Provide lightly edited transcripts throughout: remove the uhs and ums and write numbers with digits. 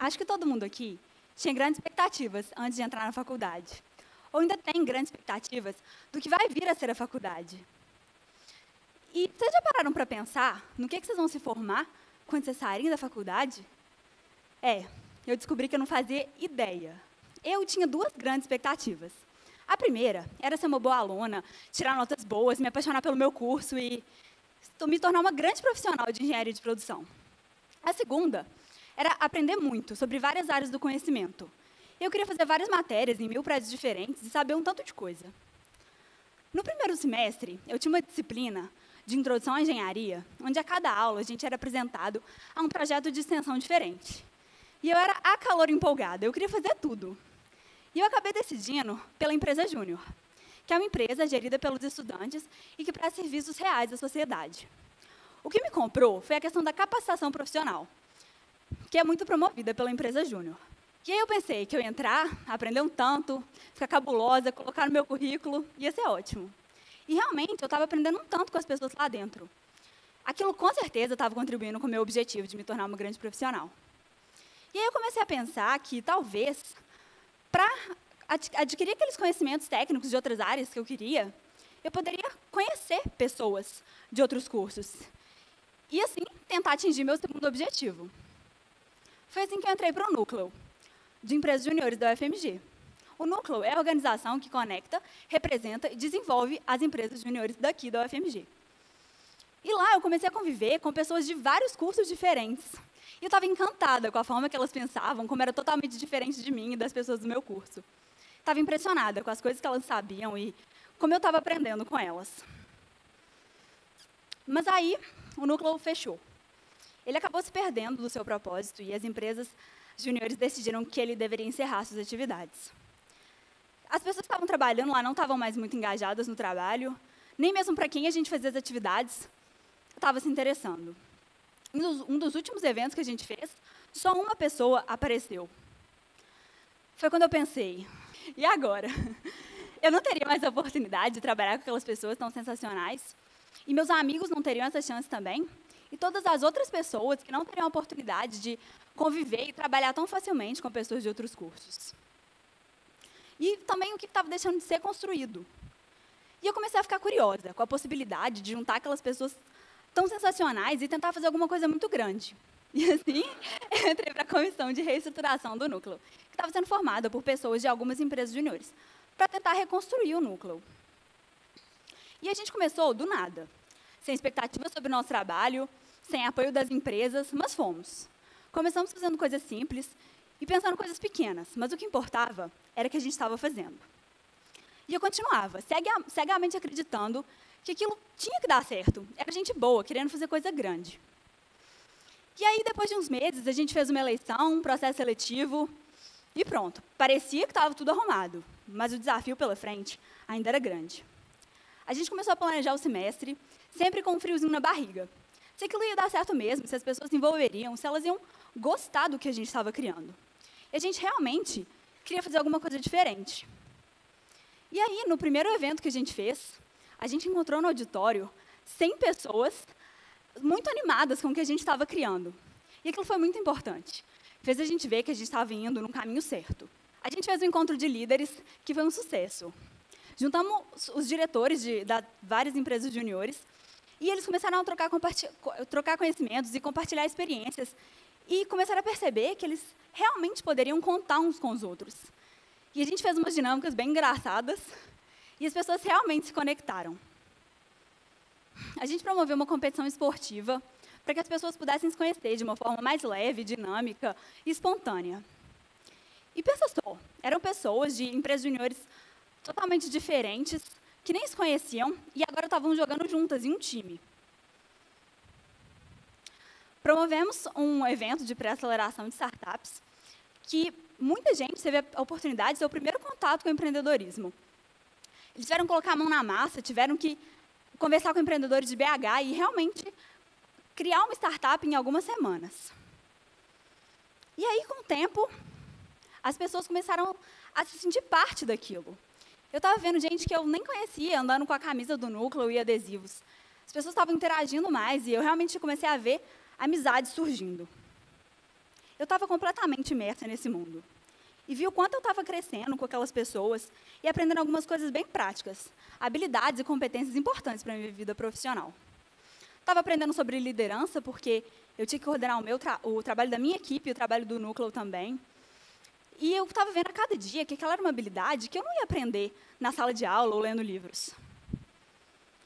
Acho que todo mundo aqui tinha grandes expectativas antes de entrar na faculdade. Ou ainda tem grandes expectativas do que vai vir a ser a faculdade. E vocês já pararam para pensar no que vocês vão se formar quando vocês saírem da faculdade? Eu descobri que eu não fazia ideia. Eu tinha duas grandes expectativas. A primeira era ser uma boa aluna, tirar notas boas, me apaixonar pelo meu curso e me tornar uma grande profissional de engenharia de produção. A segunda era aprender muito sobre várias áreas do conhecimento. Eu queria fazer várias matérias em 1000 prédios diferentes e saber um tanto de coisa. No primeiro semestre, eu tinha uma disciplina de introdução à engenharia, onde a cada aula a gente era apresentado a um projeto de extensão diferente. E eu era a calor empolgada, eu queria fazer tudo. E eu acabei decidindo pela empresa Júnior, que é uma empresa gerida pelos estudantes e que presta serviços reais à sociedade. O que me comprou foi a questão da capacitação profissional, que é muito promovida pela empresa Júnior. E aí eu pensei que eu ia entrar, aprender um tanto, ficar cabulosa, colocar no meu currículo, ia ser ótimo. E realmente eu estava aprendendo um tanto com as pessoas lá dentro. Aquilo com certeza estava contribuindo com o meu objetivo de me tornar uma grande profissional. E aí eu comecei a pensar que talvez, para adquirir aqueles conhecimentos técnicos de outras áreas que eu queria, eu poderia conhecer pessoas de outros cursos. E assim, tentar atingir meu segundo objetivo. Foi assim que eu entrei para o Núcleo, de Empresas Juniores da UFMG. O Núcleo é a organização que conecta, representa e desenvolve as empresas juniores daqui da UFMG. E lá eu comecei a conviver com pessoas de vários cursos diferentes. E eu estava encantada com a forma que elas pensavam, como era totalmente diferente de mim e das pessoas do meu curso. Estava impressionada com as coisas que elas sabiam e como eu estava aprendendo com elas. Mas aí, o Núcleo fechou. Ele acabou se perdendo do seu propósito e as empresas juniores decidiram que ele deveria encerrar suas atividades. As pessoas que estavam trabalhando lá não estavam mais muito engajadas no trabalho, nem mesmo para quem a gente fazia as atividades estava se interessando. Um dos últimos eventos que a gente fez, só uma pessoa apareceu. Foi quando eu pensei, e agora? Eu não teria mais a oportunidade de trabalhar com aquelas pessoas tão sensacionais, e meus amigos não teriam essa chance também, e todas as outras pessoas que não teriam a oportunidade de conviver e trabalhar tão facilmente com pessoas de outros cursos. E também o que estava deixando de ser construído. E eu comecei a ficar curiosa com a possibilidade de juntar aquelas pessoas tão sensacionais e tentar fazer alguma coisa muito grande. E assim, eu entrei para a comissão de reestruturação do Núcleo, que estava sendo formada por pessoas de algumas empresas juniores, para tentar reconstruir o Núcleo. E a gente começou do nada, sem expectativa sobre o nosso trabalho, sem apoio das empresas, mas fomos. Começamos fazendo coisas simples e pensando coisas pequenas, mas o que importava era o que a gente estava fazendo. E eu continuava, cegamente acreditando que aquilo tinha que dar certo. Era gente boa, querendo fazer coisa grande. E aí, depois de uns meses, a gente fez uma eleição, um processo seletivo, e pronto. Parecia que estava tudo arrumado, mas o desafio pela frente ainda era grande. A gente começou a planejar o semestre, sempre com um friozinho na barriga. Se aquilo ia dar certo mesmo, se as pessoas se envolveriam, se elas iam gostar do que a gente estava criando. E a gente realmente queria fazer alguma coisa diferente. E aí, no primeiro evento que a gente fez, a gente encontrou no auditório 100 pessoas muito animadas com o que a gente estava criando. E aquilo foi muito importante. Fez a gente ver que a gente estava indo num caminho certo. A gente fez um encontro de líderes que foi um sucesso. Juntamos os diretores de várias empresas juniores e eles começaram a trocar conhecimentos e compartilhar experiências e começaram a perceber que eles realmente poderiam contar uns com os outros. E a gente fez umas dinâmicas bem engraçadas e as pessoas realmente se conectaram. A gente promoveu uma competição esportiva para que as pessoas pudessem se conhecer de uma forma mais leve, dinâmica e espontânea. E pensa só, eram pessoas de empresas juniores totalmente diferentes, que nem se conheciam e agora estavam jogando juntas em um time. Promovemos um evento de pré-aceleração de startups que muita gente teve a oportunidade de ter o primeiro contato com o empreendedorismo. Eles tiveram que colocar a mão na massa, tiveram que conversar com empreendedores de BH e realmente criar uma startup em algumas semanas. E aí, com o tempo, as pessoas começaram a se sentir parte daquilo. Eu estava vendo gente que eu nem conhecia, andando com a camisa do Núcleo e adesivos. As pessoas estavam interagindo mais e eu realmente comecei a ver amizades surgindo. eu estava completamente imersa nesse mundo. E vi o quanto eu estava crescendo com aquelas pessoas e aprendendo algumas coisas bem práticas, habilidades e competências importantes para a minha vida profissional. Estava aprendendo sobre liderança, porque eu tinha que coordenar o trabalho da minha equipe e o trabalho do núcleo também. E eu estava vendo a cada dia que aquela era uma habilidade que eu não ia aprender na sala de aula ou lendo livros.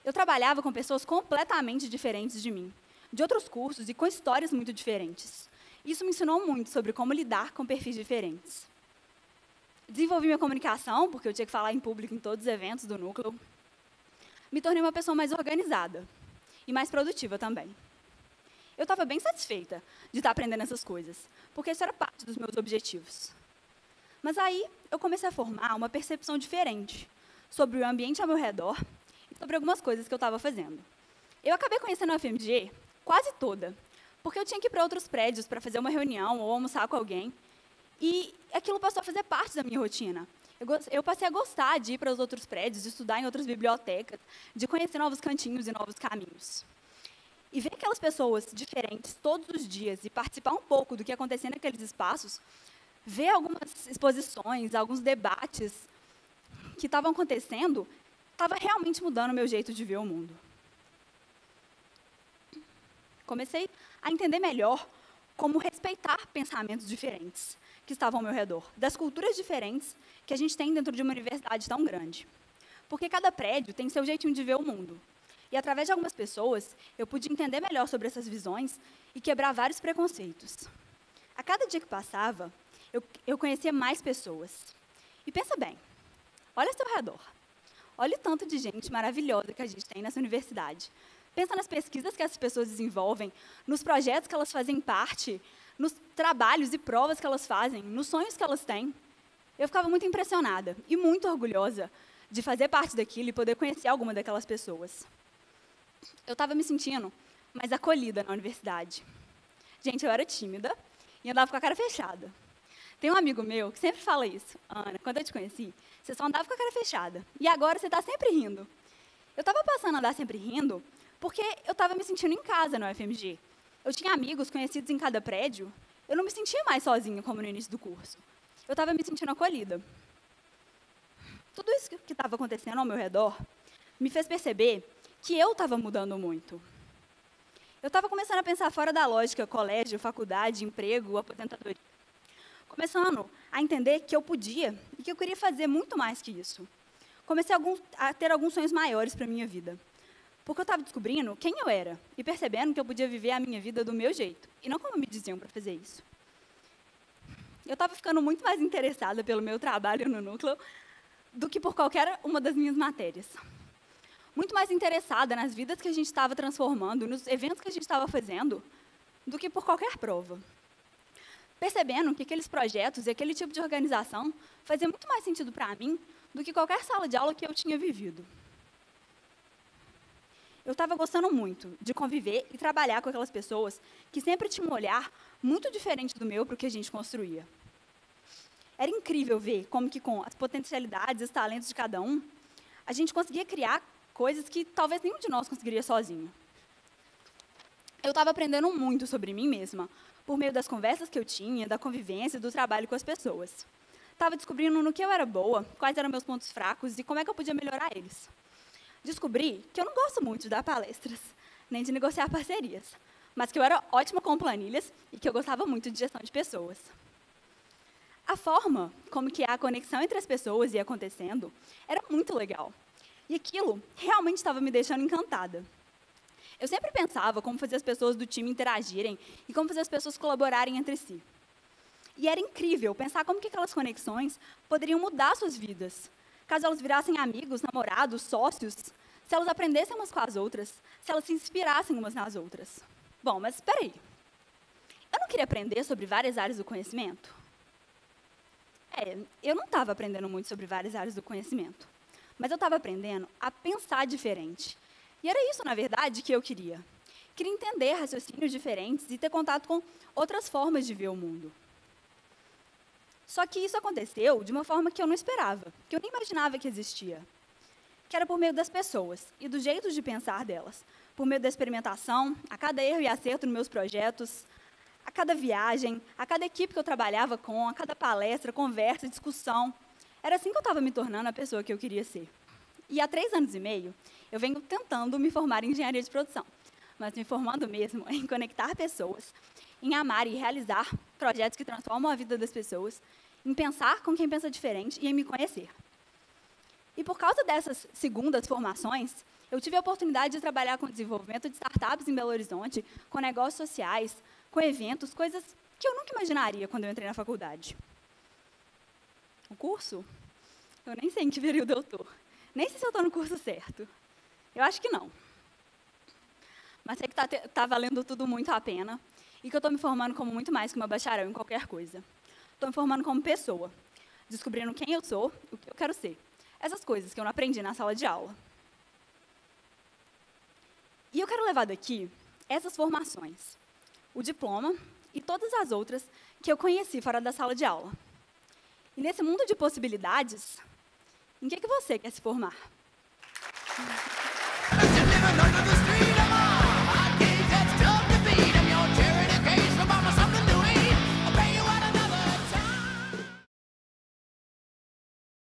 Eu trabalhava com pessoas completamente diferentes de mim, de outros cursos e com histórias muito diferentes. Isso me ensinou muito sobre como lidar com perfis diferentes. Desenvolvi minha comunicação, porque eu tinha que falar em público em todos os eventos do núcleo. Me tornei uma pessoa mais organizada e mais produtiva também. Eu estava bem satisfeita de estar aprendendo essas coisas, porque isso era parte dos meus objetivos. Mas aí eu comecei a formar uma percepção diferente sobre o ambiente ao meu redor e sobre algumas coisas que eu estava fazendo. Eu acabei conhecendo a UFMG quase toda, porque eu tinha que ir para outros prédios para fazer uma reunião ou almoçar com alguém, e aquilo passou a fazer parte da minha rotina. Eu passei a gostar de ir para os outros prédios, de estudar em outras bibliotecas, de conhecer novos cantinhos e novos caminhos. E ver aquelas pessoas diferentes todos os dias e participar um pouco do que acontecia naqueles espaços, ver algumas exposições, alguns debates que estavam acontecendo, estava realmente mudando o meu jeito de ver o mundo. Comecei a entender melhor como respeitar pensamentos diferentes que estavam ao meu redor, das culturas diferentes que a gente tem dentro de uma universidade tão grande. Porque cada prédio tem seu jeitinho de ver o mundo. E, através de algumas pessoas, eu pude entender melhor sobre essas visões e quebrar vários preconceitos. A cada dia que passava, eu conhecia mais pessoas. E pensa bem, olha ao seu redor. Olha o tanto de gente maravilhosa que a gente tem nessa universidade. Pensa nas pesquisas que essas pessoas desenvolvem, nos projetos que elas fazem parte, nos trabalhos e provas que elas fazem, nos sonhos que elas têm. Eu ficava muito impressionada e muito orgulhosa de fazer parte daquilo e poder conhecer alguma daquelas pessoas. Eu estava me sentindo mais acolhida na universidade. Gente, eu era tímida e andava com a cara fechada. Tem um amigo meu que sempre fala isso. Ana, quando eu te conheci, você só andava com a cara fechada. E agora você está sempre rindo. Eu estava passando a andar sempre rindo porque eu estava me sentindo em casa na UFMG. Eu tinha amigos conhecidos em cada prédio. Eu não me sentia mais sozinha como no início do curso. Eu estava me sentindo acolhida. Tudo isso que estava acontecendo ao meu redor me fez perceber que eu estava mudando muito. Eu estava começando a pensar fora da lógica colégio, faculdade, emprego, aposentadoria. Começando a entender que eu podia e que eu queria fazer muito mais que isso. Comecei a ter alguns sonhos maiores para a minha vida. Porque eu estava descobrindo quem eu era e percebendo que eu podia viver a minha vida do meu jeito, e não como me diziam para fazer isso. Eu estava ficando muito mais interessada pelo meu trabalho no núcleo do que por qualquer uma das minhas matérias. Muito mais interessada nas vidas que a gente estava transformando, nos eventos que a gente estava fazendo, do que por qualquer prova. Percebendo que aqueles projetos e aquele tipo de organização fazia muito mais sentido para mim do que qualquer sala de aula que eu tinha vivido. Eu estava gostando muito de conviver e trabalhar com aquelas pessoas que sempre tinham um olhar muito diferente do meu para o que a gente construía. Era incrível ver como que, com as potencialidades e os talentos de cada um, a gente conseguia criar coisas que talvez nenhum de nós conseguiria sozinho. Eu estava aprendendo muito sobre mim mesma, por meio das conversas que eu tinha, da convivência, do trabalho com as pessoas. Estava descobrindo no que eu era boa, quais eram meus pontos fracos e como é que eu podia melhorar eles. Descobri que eu não gosto muito de dar palestras, nem de negociar parcerias, mas que eu era ótima com planilhas e que eu gostava muito de gestão de pessoas. A forma como que a conexão entre as pessoas ia acontecendo era muito legal. E aquilo realmente estava me deixando encantada. Eu sempre pensava como fazer as pessoas do time interagirem e como fazer as pessoas colaborarem entre si. E era incrível pensar como que aquelas conexões poderiam mudar suas vidas, caso elas virassem amigos, namorados, sócios, se elas aprendessem umas com as outras, se elas se inspirassem umas nas outras. Bom, mas espera aí. Eu não queria aprender sobre várias áreas do conhecimento? Eu não estava aprendendo muito sobre várias áreas do conhecimento, mas eu estava aprendendo a pensar diferente. E era isso, na verdade, que eu queria. Queria entender raciocínios diferentes e ter contato com outras formas de ver o mundo. Só que isso aconteceu de uma forma que eu não esperava, que eu nem imaginava que existia. Que era por meio das pessoas e do jeito de pensar delas. Por meio da experimentação, a cada erro e acerto nos meus projetos, a cada viagem, a cada equipe que eu trabalhava com, a cada palestra, conversa, discussão. Era assim que eu estava me tornando a pessoa que eu queria ser. E há 3 anos e meio, eu venho tentando me formar em engenharia de produção, mas me formando mesmo em conectar pessoas, em amar e realizar projetos que transformam a vida das pessoas, em pensar com quem pensa diferente e em me conhecer. E por causa dessas segundas formações, eu tive a oportunidade de trabalhar com o desenvolvimento de startups em Belo Horizonte, com negócios sociais, com eventos, coisas que eu nunca imaginaria quando eu entrei na faculdade. O curso? Eu nem sei em que período eu estou. Nem sei se eu estou no curso certo. Eu acho que não. Mas sei que está valendo tudo muito a pena e que eu estou me formando como muito mais que uma bacharel em qualquer coisa. Estou me formando como pessoa, descobrindo quem eu sou, o que eu quero ser. Essas coisas que eu não aprendi na sala de aula. E eu quero levar daqui essas formações, o diploma e todas as outras que eu conheci fora da sala de aula. E nesse mundo de possibilidades, em que você quer se formar?